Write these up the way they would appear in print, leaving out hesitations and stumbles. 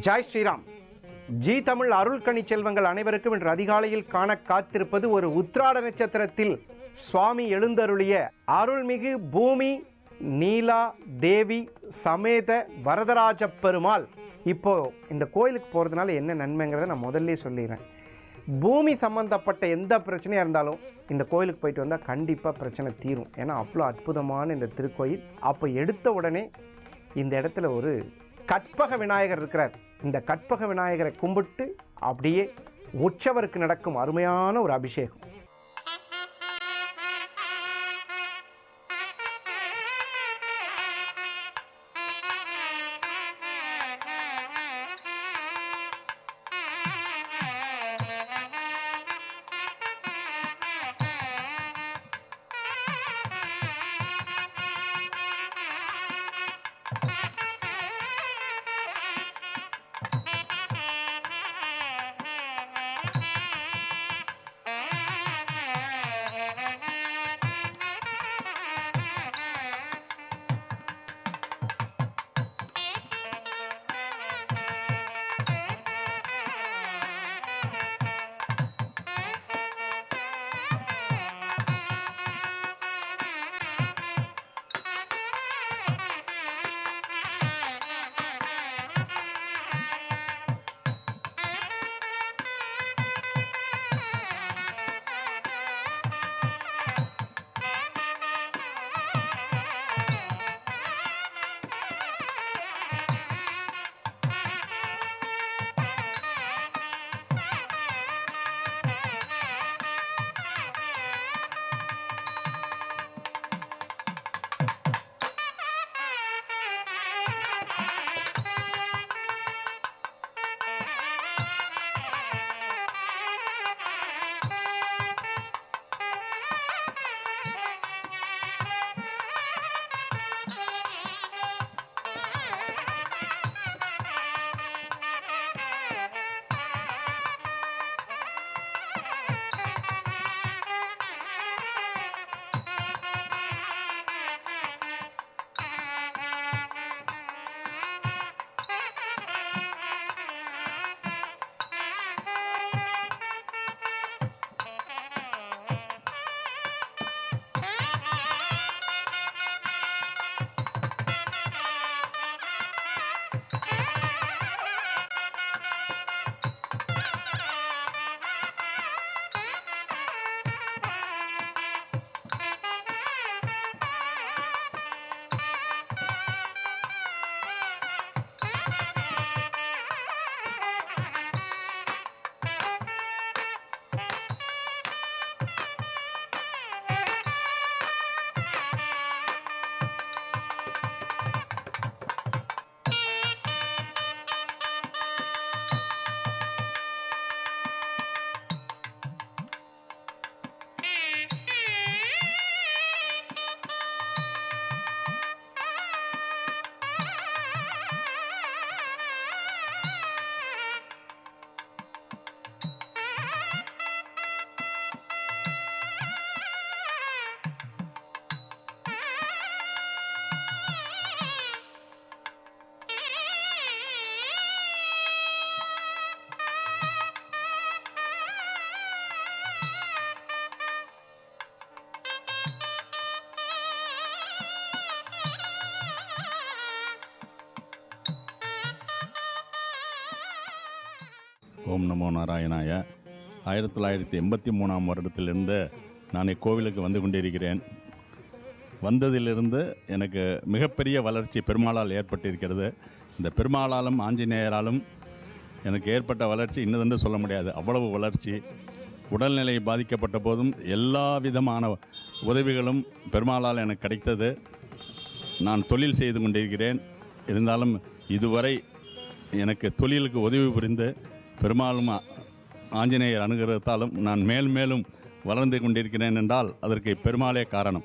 Jai Sriram. G Tamil அருள்கணி செல்வங்கள் அனைவருக்கும் இன்று அதிகாலையில் காண காத்திருப்பது ஒரு உத்திராட நட்சத்திரத்தில் சுவாமி எழுந்தருளிய அருள்மிகு பூமி நீலா தேவி சமேத வரதராஜ பெருமாள். இப்போ இந்த கோயிலுக்கு போகிறதுனால என்ன நன்மைங்கிறத நான் முதல்ல சொல்லிடுறேன். பூமி சம்பந்தப்பட்ட எந்த பிரச்சனையாக இருந்தாலும் இந்த கோயிலுக்கு போயிட்டு வந்தால் கண்டிப்பாக பிரச்சனை தீரும். ஏன்னா அவ்வளோ அற்புதமான இந்த திருக்கோயில். அப்போ எடுத்த உடனே இந்த இடத்துல ஒரு கற்பக விநாயகர் இருக்கிறார். இந்த கற்பக விநாயகரை கும்பிட்டு அப்படியே உற்சவருக்கு நடக்கும் அருமையான ஒரு அபிஷேகம். ஓம் நமோ நாராயணாய. 1983 வருடத்திலிருந்து நான் இக்கோவிலுக்கு வந்து கொண்டிருக்கிறேன். வந்ததிலிருந்து எனக்கு மிகப்பெரிய வளர்ச்சி பெருமாளால் ஏற்பட்டிருக்கிறது. இந்த பெருமாளாலும் ஆஞ்சநேயராலும் எனக்கு ஏற்பட்ட வளர்ச்சி இன்னதென்று சொல்ல முடியாது. அவ்வளவு வளர்ச்சி. உடல்நிலை பாதிக்கப்பட்ட போதும் எல்லா விதமான உதவிகளும் பெருமாளால் எனக்கு கிடைத்தது. நான் தொழில் செய்து கொண்டிருக்கிறேன். இருந்தாலும் இதுவரை எனக்கு தொழிலுக்கு உதவி புரிந்து பெருமாளும் ஆஞ்சநேயர் அனுகிரகத்தாலும் நான் மேலும் வளர்ந்து கொண்டிருக்கிறேன் என்றால் அதற்கு பெருமாளே காரணம்.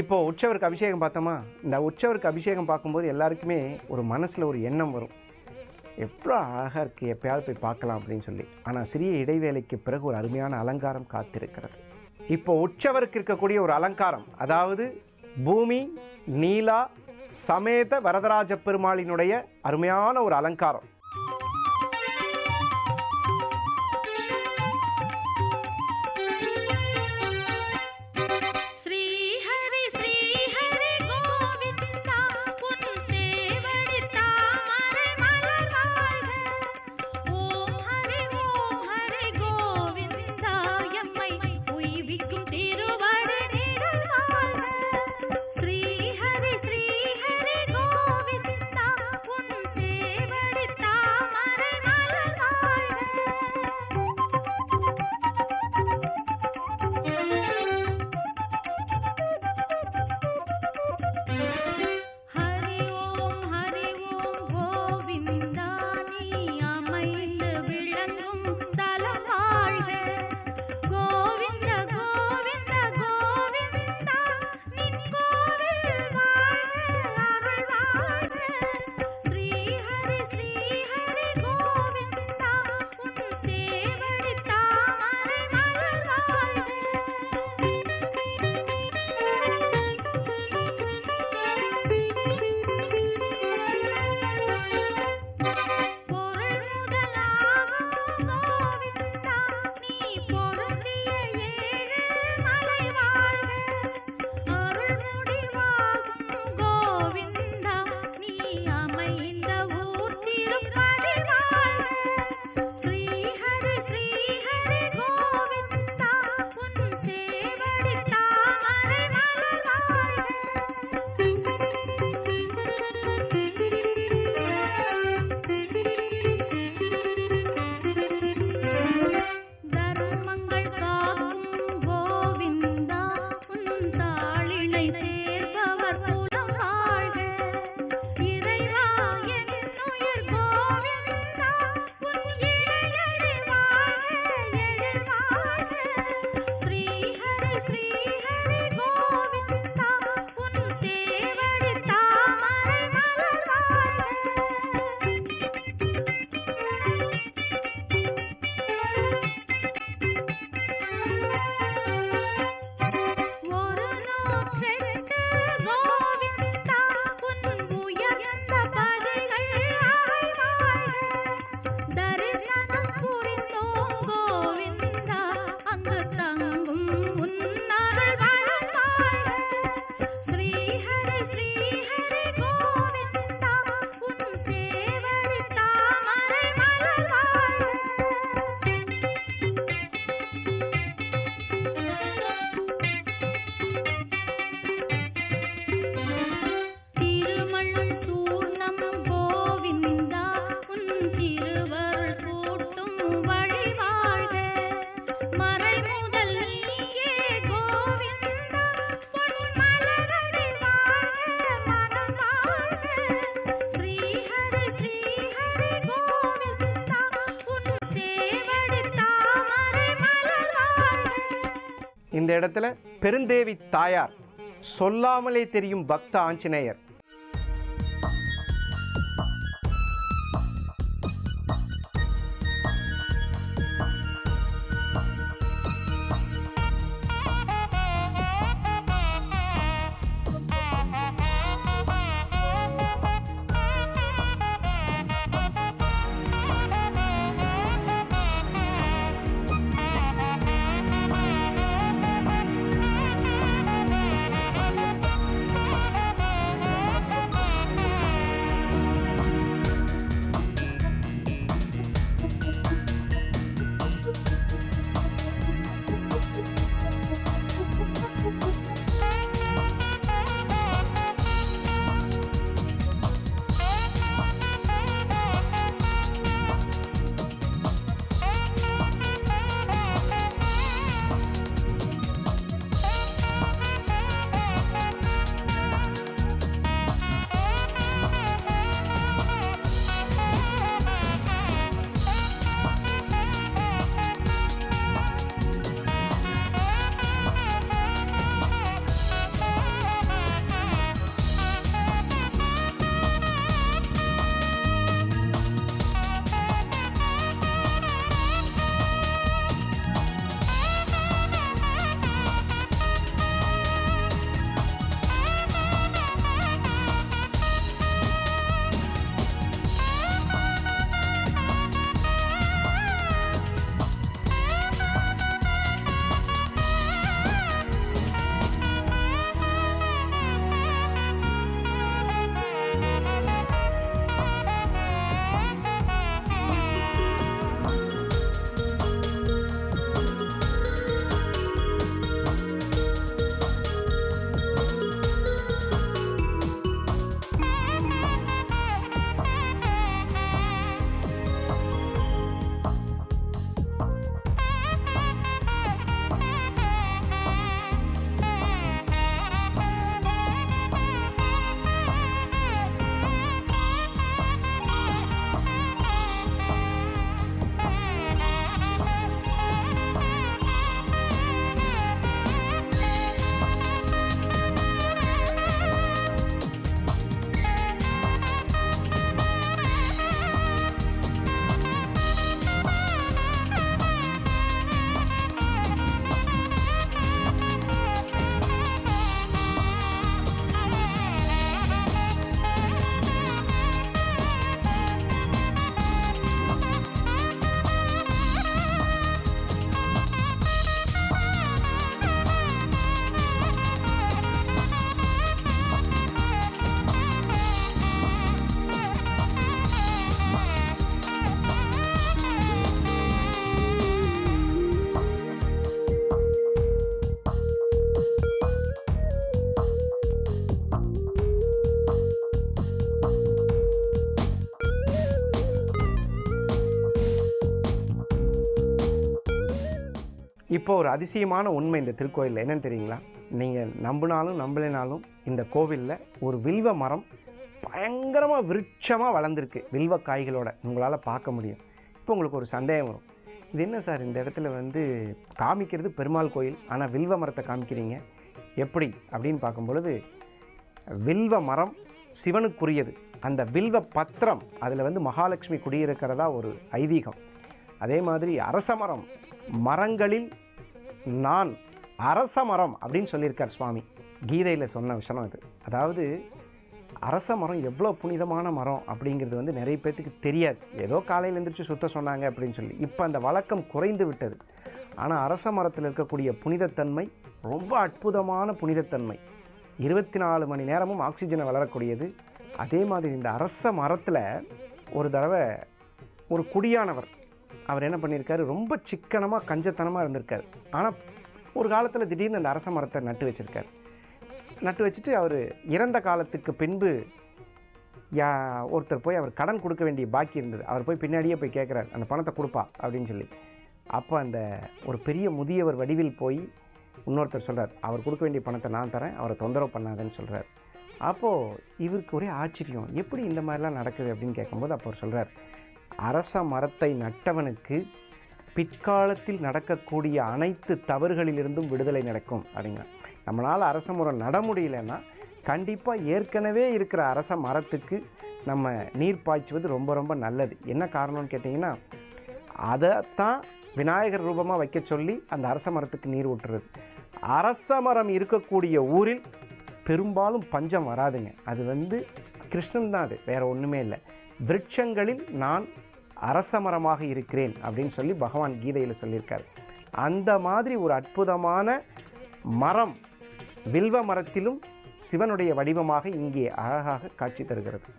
இப்போது உற்சவருக்கு அபிஷேகம் பார்த்தோமா? இந்த உற்சவருக்கு அபிஷேகம் பார்க்கும்போது எல்லாருக்குமே ஒரு மனசில் ஒரு எண்ணம் வரும், எவ்வளோ அழகாக இருக்குது, எப்போயாவது போய் பார்க்கலாம் அப்படின்னு சொல்லி. ஆனால் சிறிய இடைவேளைக்கு பிறகு ஒரு அருமையான அலங்காரம் காத்திருக்கிறது. இப்போது உற்சவருக்கு இருக்கக்கூடிய ஒரு அலங்காரம், அதாவது பூமி நீலா சமேத வரதராஜ பெருமாளினுடைய அருமையான ஒரு அலங்காரம். இந்த இடத்துல பெருந்தேவி தாயார், சொல்லாமலே தெரியும் பக்த ஆஞ்சநேயர். இப்போ ஒரு அதிசயமான உண்மை இந்த திருக்கோயிலில் என்னன்னு தெரியுங்களா? நீங்கள் நம்பினாலும் நம்பலைனாலும் இந்த கோவிலில் ஒரு வில்வ மரம் பயங்கரமாக விருட்சமாக வளர்ந்துருக்கு. வில்வ காய்களோட உங்களால் பார்க்க முடியும். இப்போ உங்களுக்கு ஒரு சந்தேகம் வரும், இது என்ன சார் இந்த இடத்துல காமிக்கிறது பெருமாள் கோயில், ஆனால் வில்வ மரத்தை காமிக்கிறீங்க எப்படி அப்படின்னு பார்க்கும்பொழுது, வில்வ மரம் சிவனுக்குரியது. அந்த வில்வ பத்திரம் அதில் மகாலட்சுமி குடியிருக்கிறதா ஒரு ஐதீகம். அதே மாதிரி அரச மரம், மரங்களில் நான் அரச மரம் அப்படின்னு சொல்லியிருக்கார் சுவாமி. கீதையில் சொன்ன விஷயம் இது. அதாவது அரச மரம் எவ்வளோ புனிதமான மரம் அப்படிங்கிறது நிறைய பேர்த்துக்கு தெரியாது. ஏதோ காலையில் எழுந்திரிச்சு சுத்த சொன்னாங்க அப்படின்னு சொல்லி இப்போ அந்த வழக்கம் குறைந்து விட்டது. ஆனால் அரச மரத்தில் இருக்கக்கூடிய புனிதத்தன்மை ரொம்ப அற்புதமான புனிதத்தன்மை. 24 மணி நேரமும் ஆக்சிஜனை வளரக்கூடியது. அதே மாதிரி இந்த அரச மரத்தில் ஒரு தடவை ஒரு குடியானவர் அவர் என்ன பண்ணியிருக்காரு, ரொம்ப சிக்கனமாக கஞ்சத்தனமாக இருந்திருக்கார். ஆனால் ஒரு காலத்தில் திடீர்னு அந்த அரச மரத்தை நட்டு வச்சுருக்கார். நட்டு வச்சுட்டு அவர் இறந்த காலத்துக்கு பின்பு ஒருத்தர் போய் அவர் கடன் கொடுக்க வேண்டிய பாக்கி இருந்தது. அவர் போய் பின்னாடியே போய் கேட்குறாரு, அந்த பணத்தை கொடுப்பா அப்படின்னு சொல்லி. அப்போ அந்த ஒரு பெரிய முதியவர் வடிவில் போய் இன்னொருத்தர் சொல்கிறார், அவர் கொடுக்க வேண்டிய பணத்தை நான் தரேன், அவரை தொந்தரவு பண்ணாதேன்னு சொல்கிறார். அப்போது இவருக்கு ஒரே ஆச்சரியம், எப்படி இந்த மாதிரிலாம் நடக்குது அப்படின்னு கேட்கும்போது அப்போ அவர் சொல்கிறார், அரச மரத்தை நட்டவனுக்கு பிற்காலத்தில் நடக்கக்கூடிய அனைத்து தவறுகளிலிருந்தும் விடுதலை நடக்கும் அப்படிங்க. நம்மளால் அரச மரம் நட முடியலன்னா கண்டிப்பாக ஏற்கனவே இருக்கிற அரச மரத்துக்கு நம்ம நீர் பாய்ச்சுவது ரொம்ப ரொம்ப நல்லது. என்ன காரணம்னு கேட்டிங்கன்னா, அதைத்தான் விநாயகர் ரூபமாக வைக்க சொல்லி அந்த அரச மரத்துக்கு நீர் ஊட்டுறது. அரச மரம் இருக்கக்கூடிய ஊரில் பெரும்பாலும் பஞ்சம் வராதுங்க. அது கிருஷ்ணன் தான், அது வேறு ஒன்றுமே இல்லை. விருட்சங்களில் நான் அரச மரமாக இருக்கிறேன் அப்படின்னு சொல்லி பகவான் கீதையில் சொல்லியிருக்கார். அந்த மாதிரி ஒரு அற்புதமான மரம், வில்வ மரத்திலும் சிவனுடைய வடிவமாக இங்கே அழகாக காட்சி தருகிறது.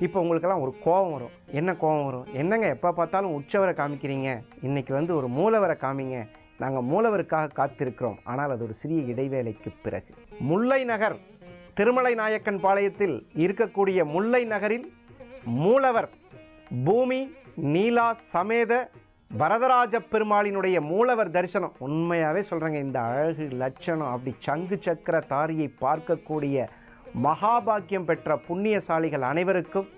இப்போ உங்களுக்கெல்லாம் ஒரு கோபம் வரும். என்ன கோபம் வரும்? என்னங்க எப்போ பார்த்தாலும் உற்சவரை காமிக்கிறீங்க, இன்றைக்கி ஒரு மூலவரை காமிங்க, நாங்கள் மூலவருக்காக காத்திருக்கிறோம். ஆனால் அது ஒரு சிறிய இடைவேளைக்கு பிறகு. முல்லை நகர், திருமலை நாயக்கன் பாளையத்தில் இருக்கக்கூடிய முல்லை நகரில் மூலவர் பூமி நீலா சமேத வரதராஜ பெருமாளினுடைய மூலவர் தரிசனம். உண்மையாகவே சொல்கிறேங்க, இந்த அழகு லட்சணம், அப்படி சங்கு சக்கர தாரியை பார்க்கக்கூடிய மகாபாக்கியம் பெற்ற புண்ணியசாலிகள் அனைவருக்கும்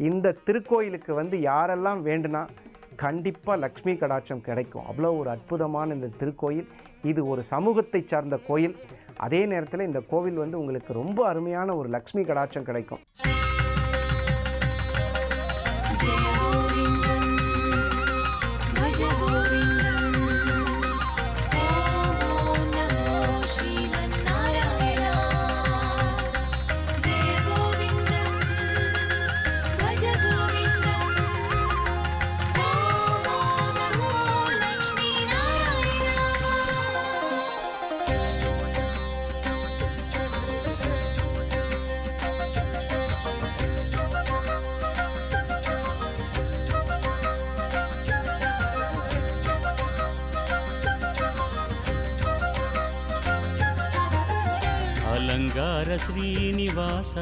இந்த திருக்கோயிலுக்கு யாரெல்லாம் வேண்டுனா கண்டிப்பாக லக்ஷ்மி கடாட்சம் கிடைக்கும். அவ்வளோ ஒரு அற்புதமான இந்த திருக்கோயில். இது ஒரு சமூகத்தை சார்ந்த கோயில். அதே நேரத்தில் இந்த கோவில் உங்களுக்கு ரொம்ப அருமையான ஒரு லக்ஷ்மி கடாட்சம் கிடைக்கும். ಅಲಂಗಾರ ಶ್ರೀನಿವಾಸ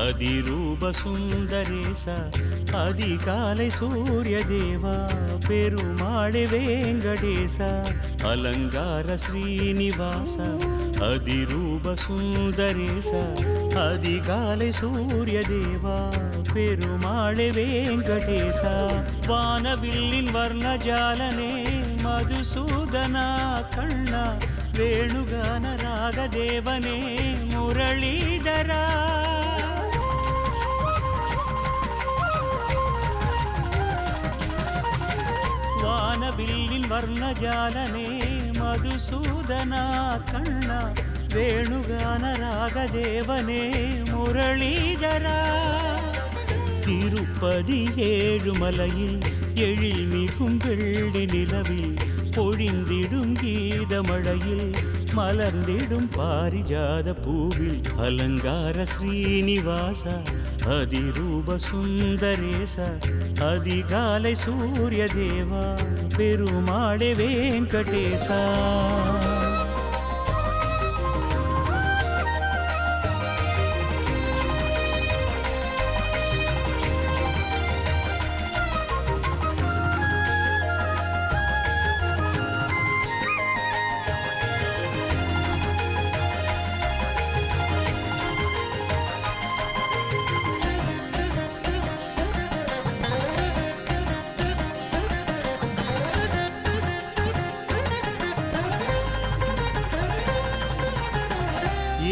அதிரூப சுந்தரேச அதிகாலை சூரிய தேவா பெருமாளே வேங்கடேச அலங்கார ஸ்ரீனிவாச அதிரூப சுந்தரேச அதிகாலை சூரிய தேவா பெருமாளே வேங்கடேச வானவில்லின் வர்ணஜாலனே மதுசூதனா கண்ணா வேணுகான ராகதேவனே முரளீதரா வானவில்லின் வர்ணஜாலனே மதுசூதனா கண்ணா வேணுகான ராகதேவனே முரளீதரா திருப்பதி ஏழுமலையில் எழில் மிகும் வெள்ளி நிலவில் பொழிந்திடும் கீதமழையில் மலர்ந்திடும் பாரிஜாத பூவில் அலங்கார ஸ்ரீனிவாச அதிரூப சுந்தரேச அதிகாலை சூரிய தேவா பெருமாளே வெங்கடேசா.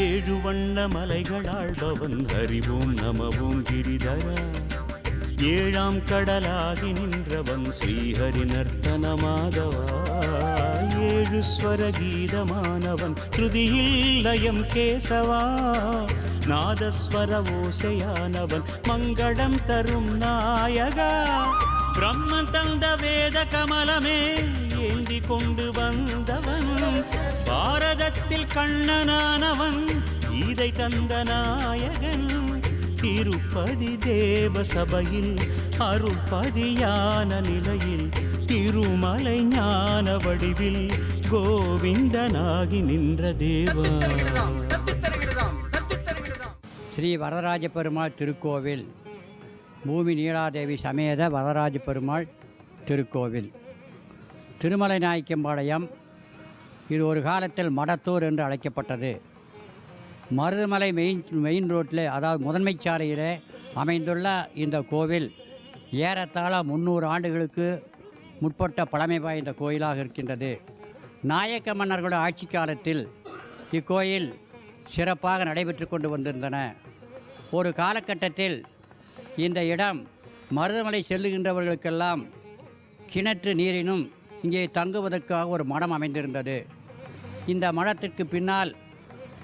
ஏழு வண்ண மலைகளாழ்பவன் அறிவோம் நமவோம் கிரிதரா. ஏழாம் கடலாகி நின்றவன் ஸ்ரீஹரி நர்த்தன மாதவா. ஏழு ஸ்வர கீதமானவன் ஸ்ருதியில் லயம் கேசவா. நாதஸ்வர ஓசையானவன் மங்களம் தரும் நாயகா. பிரம்மன் தந்த வேத கமலமே ஏந்தி கொண்டு வந்தவன். பாரதத்தில் கண்ணனானவன் கீதை தந்த நாயகன். திருப்பதி தேவ சபையில் அருள்பதியான நிலையில் திருமலை ஞான வடிவில் கோவிந்தனாகி நின்ற தேவா. ஸ்ரீ வரதராஜ பெருமாள் திருக்கோவில், பூமி நீலாதேவி சமேத வரதராஜ பெருமாள் திருக்கோவில், திருமலை நாயக்கம்பாளையம். இது ஒரு காலத்தில் மடத்தூர் என்று அழைக்கப்பட்டது. மருதமலை மெயின் ரோட்டில், அதாவது முதன்மை சாலையில் அமைந்துள்ள இந்த கோவில் ஏறத்தாழ 300 ஆண்டுகளுக்கு முற்பட்ட பழமை வாய்ந்த கோயிலாக இருக்கின்றது. நாயக்க மன்னர்களோட ஆட்சி காலத்தில் இக்கோயில் சிறப்பாக நடைபெற்று கொண்டு வந்திருந்தன. ஒரு காலகட்டத்தில் இந்த இடம் மருதமலை செல்லுகின்றவர்களுக்கெல்லாம் கிணற்று நீரினும் இங்கே தங்குவதற்காக ஒரு மடம் அமைந்திருந்தது. இந்த மடத்திற்கு பின்னால்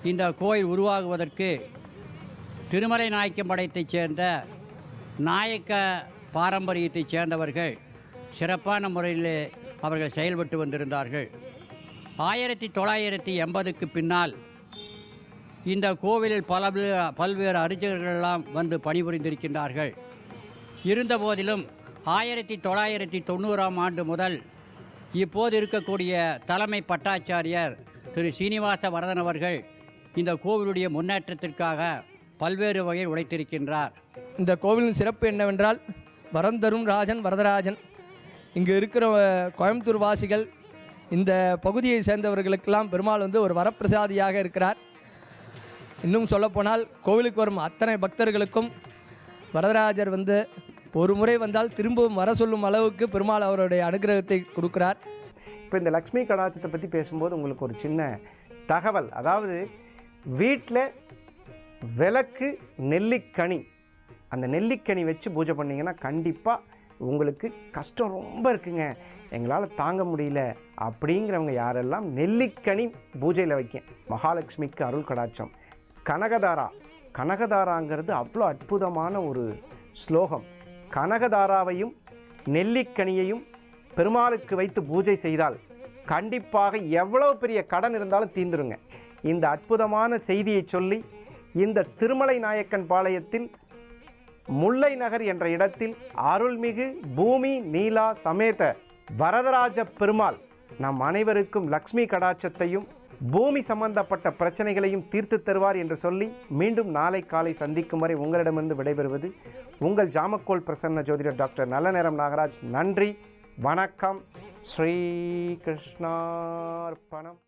இந்த கோயில் உருவாகுவதற்கு திருமலை நாயக்கம்பாளையத்தைச் சேர்ந்த நாயக்க பாரம்பரியத்தைச் சேர்ந்தவர்கள் சிறப்பான முறையில் அவர்கள் செயல்பட்டு வந்திருந்தார்கள். 1980க்கு பின்னால் இந்த கோவிலில் பல்வேறு அர்ச்சகர்களெல்லாம் வந்து பணிபுரிந்திருக்கின்றார்கள். இருந்தபோதிலும் 1990ஆம் ஆண்டு முதல் இப்போது இருக்கக்கூடிய தலைமை பட்டாச்சாரியர் திரு சீனிவாச வரதன் அவர்கள் இந்த கோவிலுடைய முன்னேற்றத்திற்காக பல்வேறு வகையில் உழைத்திருக்கின்றார். இந்த கோவிலின் சிறப்பு என்னவென்றால், வரந்தரும் ராஜன் வரதராஜன். இங்கு இருக்கிற கோயம்புத்தூர் வாசிகள், இந்த பகுதியை சேர்ந்தவர்களுக்கெல்லாம் பெருமாள் ஒரு வரப்பிரசாதியாக இருக்கிறார். இன்னும் சொல்லப்போனால் கோவிலுக்கு வரும் அத்தனை பக்தர்களுக்கும் வரதராஜர் ஒரு முறை வந்தால் திரும்பவும் வர சொல்லும் அளவுக்கு பெருமாள் அவருடைய அனுகிரகத்தை கொடுக்கிறார். இப்போ இந்த லக்ஷ்மி கடாட்சத்தை பற்றி பேசும்போது உங்களுக்கு ஒரு சின்ன தகவல். அதாவது வீட்டில் விளக்கு நெல்லிக்கனி, அந்த நெல்லிக்கனி வச்சு பூஜை பண்ணிங்கன்னா கண்டிப்பாக உங்களுக்கு கஷ்டம் ரொம்ப இருக்குங்க, எங்களால் தாங்க முடியல அப்படிங்கிறவங்க யாரெல்லாம் நெல்லிக்கனி பூஜையில் வைக்க மகாலட்சுமிக்கு அருள் கடாட்சம். கனகதாராங்கிறது அவ்வளோ அற்புதமான ஒரு ஸ்லோகம். கனகதாராவையும் நெல்லிக்கனியையும் பெருமாளுக்கு வைத்து பூஜை செய்தால் கண்டிப்பாக எவ்வளோ பெரிய கடன் இருந்தாலும் தீர்ந்துருங்க. இந்த அற்புதமான செய்தியை சொல்லி இந்த திருமலை நாயக்கன் பாளையத்தில் முல்லை நகர் என்ற இடத்தில் அருள்மிகு பூமி நீலா சமேத வரதராஜ பெருமாள் நம் அனைவருக்கும் லக்ஷ்மி கடாட்சத்தையும் பூமி சம்பந்தப்பட்ட பிரச்சனைகளையும் தீர்த்து தருவார் என்று சொல்லி மீண்டும் நாளை காலை சந்திக்கும் வரை உங்களிடமிருந்து விடைபெறுவது உங்கள் ஜாமக்கோல் பிரசன்ன ஜோதிடர் டாக்டர் நல்ல நேரம் நாகராஜ். நன்றி, வணக்கம். ஸ்ரீ கிருஷ்ணார்ப்பணம்.